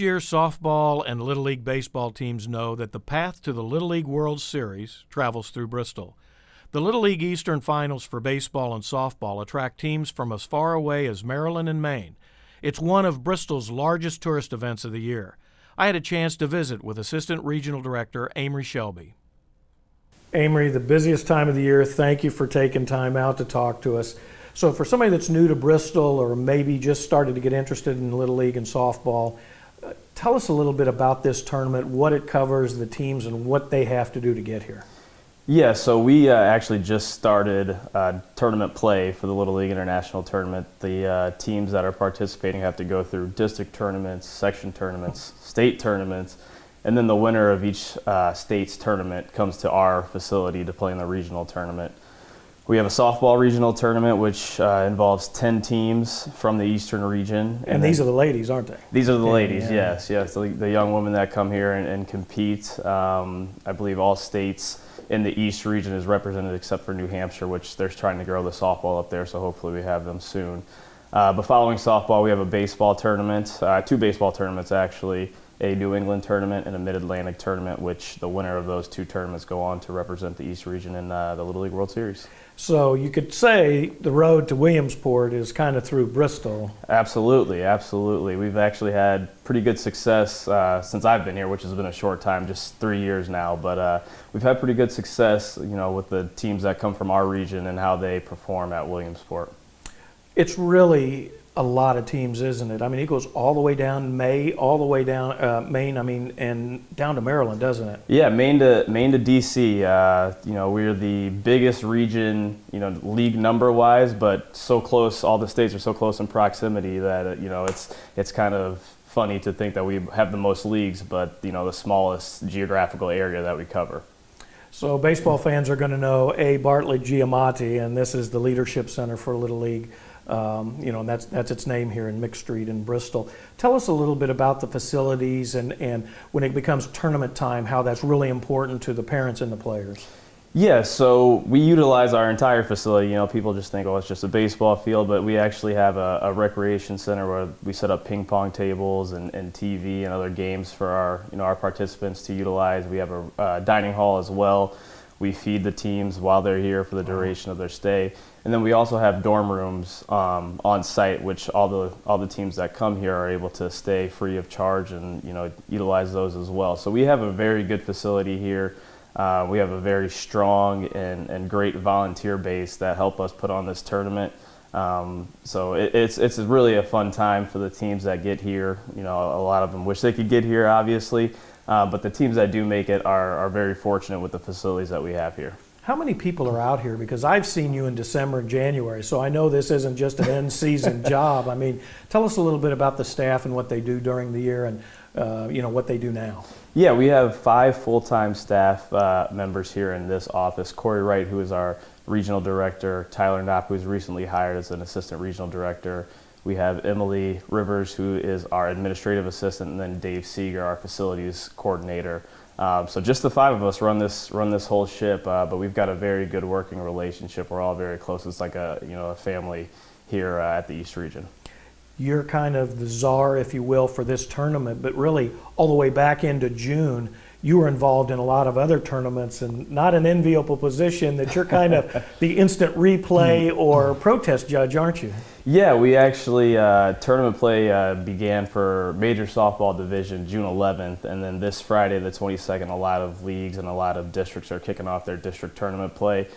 Each year, softball and Little League baseball teams know that the path to the Little League World Series travels through Bristol. The Little League Eastern Finals for baseball and softball attract teams from as far away as Maryland and Maine. It's one of Bristol's largest tourist events of the year. I had a chance to visit with Assistant Regional Director Amry Shelby. Amry, the busiest time of the year, thank you for taking time out to talk to us. So for somebody that's new to Bristol or maybe just started to get interested in Little League and softball, tell us a little bit about this tournament, what it covers, the teams, and what they have to do to get here. Yeah, so we actually just started tournament play for the Little League International Tournament. The teams that are participating have to go through district tournaments, section tournaments, state tournaments, and then the winner of each state's tournament comes to our facility to play in the regional tournament. We have a softball regional tournament, which involves 10 teams from the Eastern region. And these are the ladies, aren't they? These are the ladies, yeah. Yes. The young women that come here and compete. I believe all states in the East region is represented except for New Hampshire, which they're trying to grow the softball up there, so hopefully we have them soon. But following softball, we have a baseball tournament, two baseball tournaments actually, a New England tournament and a Mid-Atlantic tournament, which the winner of those two tournaments go on to represent the East region in the Little League World Series. So you could say the road to Williamsport is kind of through Bristol. Absolutely, absolutely. We've actually had pretty good success since I've been here, which has been a short time, just 3 years now. But we've had pretty good success, with the teams that come from our region and how they perform at Williamsport. It's really a lot of teams, isn't it? I mean, it goes all the way down Maine, and down to Maryland, doesn't it? Yeah, Maine to DC. We're the biggest region, league number-wise, but so close. All the states are so close in proximity that it's kind of funny to think that we have the most leagues, but the smallest geographical area that we cover. So baseball fans are going to know Barlett Giamatti, and this is the Leadership Center for Little League. And that's its name here in Mick Street in Bristol. Tell us a little bit about the facilities and when it becomes tournament time, how that's really important to the parents and the players. Yeah, so we utilize our entire facility. People just think, it's just a baseball field, but we actually have a recreation center where we set up ping pong tables and TV and other games for our participants to utilize. We have a dining hall as well. We feed the teams while they're here for the duration of their stay. And then we also have dorm rooms on site, which all the teams that come here are able to stay free of charge and utilize those as well. So we have a very good facility here. We have a very strong and great volunteer base that help us put on this tournament. So it's really a fun time for the teams that get here. A lot of them wish they could get here, obviously. But the teams that do make it are very fortunate with the facilities that we have here. How many people are out here? Because I've seen you in December and January, so I know this isn't just an end-season job. I mean, tell us a little bit about the staff and what they do during the year and, what they do now. Yeah, we have 5 full-time staff members here in this office. Corey Wright, who is our regional director, Tyler Knopp, who was recently hired as an assistant regional director. We have Emily Rivers, who is our administrative assistant, and then Dave Seeger, our facilities coordinator. So just the 5 of us run this whole ship, but we've got a very good working relationship. We're all very close. It's like a family here at the East Region. You're kind of the czar, if you will, for this tournament, but really all the way back into June, you were involved in a lot of other tournaments and not an enviable position that you're kind of the instant replay or protest judge, aren't you? Yeah, we actually, tournament play began for Major Softball Division June 11th, and then this Friday the 22nd, a lot of leagues and a lot of districts are kicking off their district tournament play.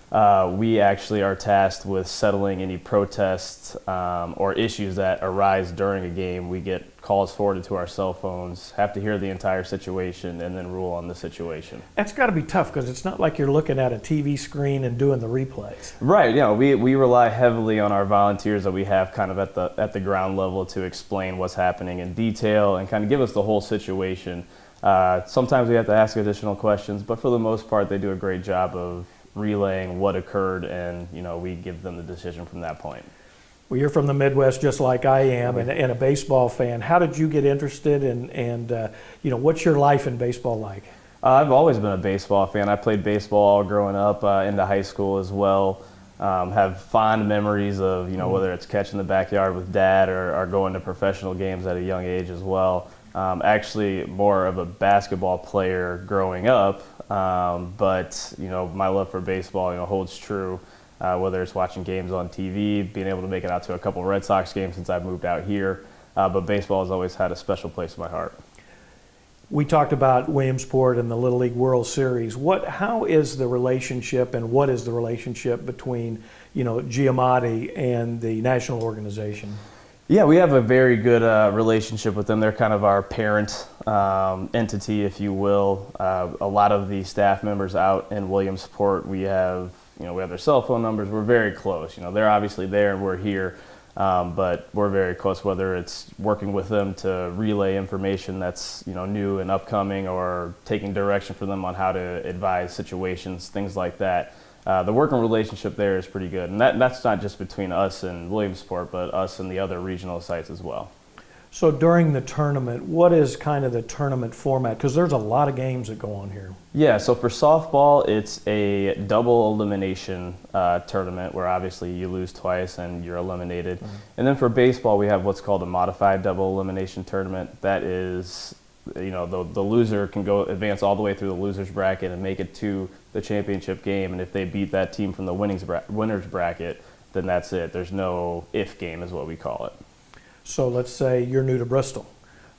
We actually are tasked with settling any protests or issues that arise during a game. We get calls forwarded to our cell phones, have to hear the entire situation, and then rule on the situation. That's got to be tough because it's not like you're looking at a TV screen and doing the replays. Right. We rely heavily on our volunteers that we have kind of at the ground level to explain what's happening in detail and kind of give us the whole situation. Sometimes we have to ask additional questions, but for the most part, they do a great job of relaying what occurred, and we give them the decision from that point. Well, you're from the Midwest just like I am, and a baseball fan. How did you get interested, and what's your life in baseball like? I've always been a baseball fan. I played baseball all growing up into high school as well. Have fond memories of whether it's catching the backyard with dad or going to professional games at a young age as well. Actually, more of a basketball player growing up, but my love for baseball holds true. Whether it's watching games on TV, being able to make it out to a couple Red Sox games since I've moved out here, but baseball has always had a special place in my heart. We talked about Williamsport and the Little League World Series. How is the relationship, and what is the relationship between, Giamatti and the national organization? Yeah, we have a very good relationship with them. They're kind of our parent entity, if you will. A lot of the staff members out in Williamsport, we have their cell phone numbers. We're very close. They're obviously there and we're here. But we're very close, whether it's working with them to relay information that's new and upcoming, or taking direction for them on how to advise situations, things like that. The working relationship there is pretty good, and that's not just between us and Williamsport, but us and the other regional sites as well. So during the tournament, what is kind of the tournament format? Because there's a lot of games that go on here. Yeah, so for softball, it's a double elimination tournament where obviously you lose twice and you're eliminated. Mm-hmm. And then for baseball, we have what's called a modified double elimination tournament. That is, the loser can advance all the way through the loser's bracket and make it to the championship game. And if they beat that team from the winner's bracket, then that's it. There's no if game is what we call it. So let's say you're new to Bristol,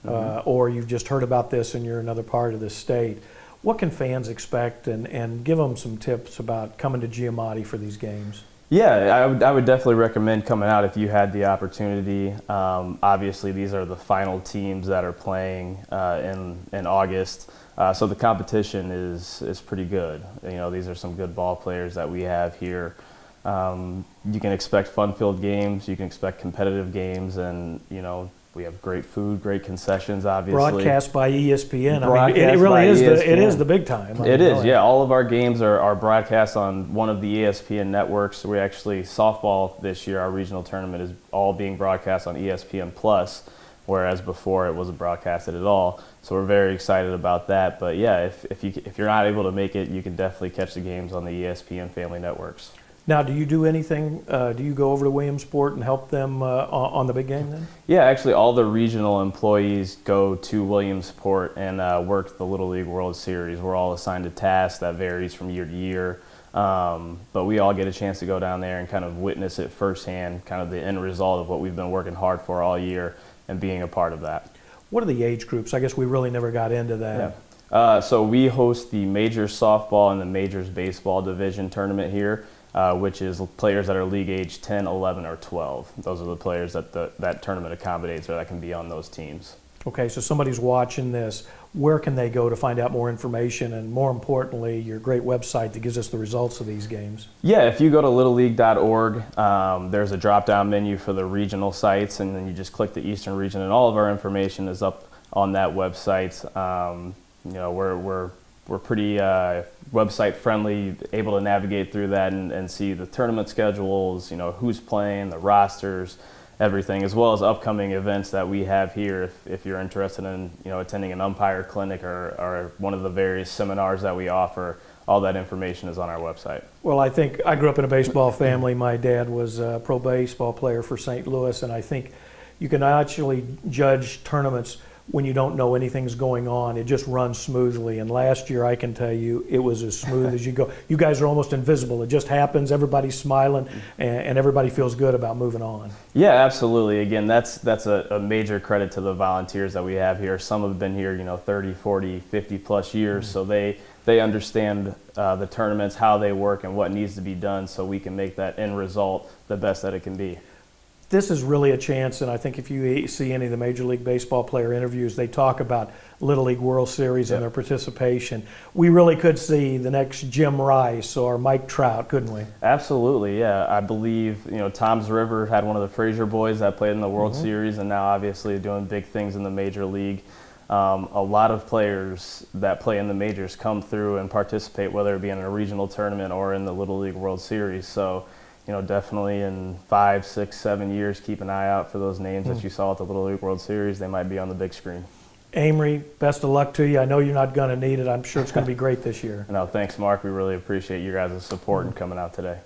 or you've just heard about this and you're another part of the state. What can fans expect, and give them some tips about coming to Giamatti for these games? Yeah, I would definitely recommend coming out if you had the opportunity. Obviously, these are the final teams that are playing in August, so the competition is pretty good. These are some good ball players that we have here. You can expect fun-filled games. You can expect competitive games, and we have great food, great concessions. Obviously, broadcast by ESPN. It really is. It is the big time. It is. Yeah, all of our games are broadcast on one of the ESPN networks. We actually softball this year. Our regional tournament is all being broadcast on ESPN Plus, whereas before it wasn't broadcasted at all. So we're very excited about that. But yeah, if you're not able to make it, you can definitely catch the games on the ESPN family networks. Now, do you do anything? Do you go over to Williamsport and help them on the big game then? Yeah, actually all the regional employees go to Williamsport and work the Little League World Series. We're all assigned a task that varies from year to year. But we all get a chance to go down there and kind of witness it firsthand, kind of the end result of what we've been working hard for all year and being a part of that. What are the age groups? I guess we really never got into that. Yeah. So we host the Majors Softball and the Majors Baseball Division tournament here. Which is players that are league age 10, 11, or 12. Those are the players that that tournament accommodates, or that can be on those teams. Okay, so somebody's watching this. Where can they go to find out more information, and more importantly, your great website that gives us the results of these games? Yeah, if you go to littleleague.org, there's a drop-down menu for the regional sites, and then you just click the Eastern region, and all of our information is up on that website. We're pretty website friendly, able to navigate through that and see the tournament schedules, who's playing, the rosters, everything, as well as upcoming events that we have here. If you're interested in attending an umpire clinic or one of the various seminars that we offer, all that information is on our website. Well, I think I grew up in a baseball family. My dad was a pro baseball player for St. Louis, and I think you can actually judge tournaments when you don't know anything's going on. It just runs smoothly. And last year, I can tell you, it was as smooth as you go. You guys are almost invisible. It just happens. Everybody's smiling, and everybody feels good about moving on. Yeah, absolutely. Again, that's a major credit to the volunteers that we have here. Some have been here, 30, 40, 50 plus years, so they understand the tournaments, how they work, and what needs to be done, so we can make that end result the best that it can be. This is really a chance, and I think if you see any of the Major League Baseball player interviews, they talk about Little League World Series and their participation. We really could see the next Jim Rice or Mike Trout, couldn't we? Absolutely, yeah. I believe, Tom's River had one of the Frazier boys that played in the World Series, and now obviously doing big things in the Major League. A lot of players that play in the majors come through and participate, whether it be in a regional tournament or in the Little League World Series. So, definitely in 5, 6, 7 years, keep an eye out for those names that you saw at the Little League World Series. They might be on the big screen. Amry, best of luck to you. I know you're not going to need it. I'm sure it's going to be great this year. No, thanks, Mark. We really appreciate you guys' support and coming out today.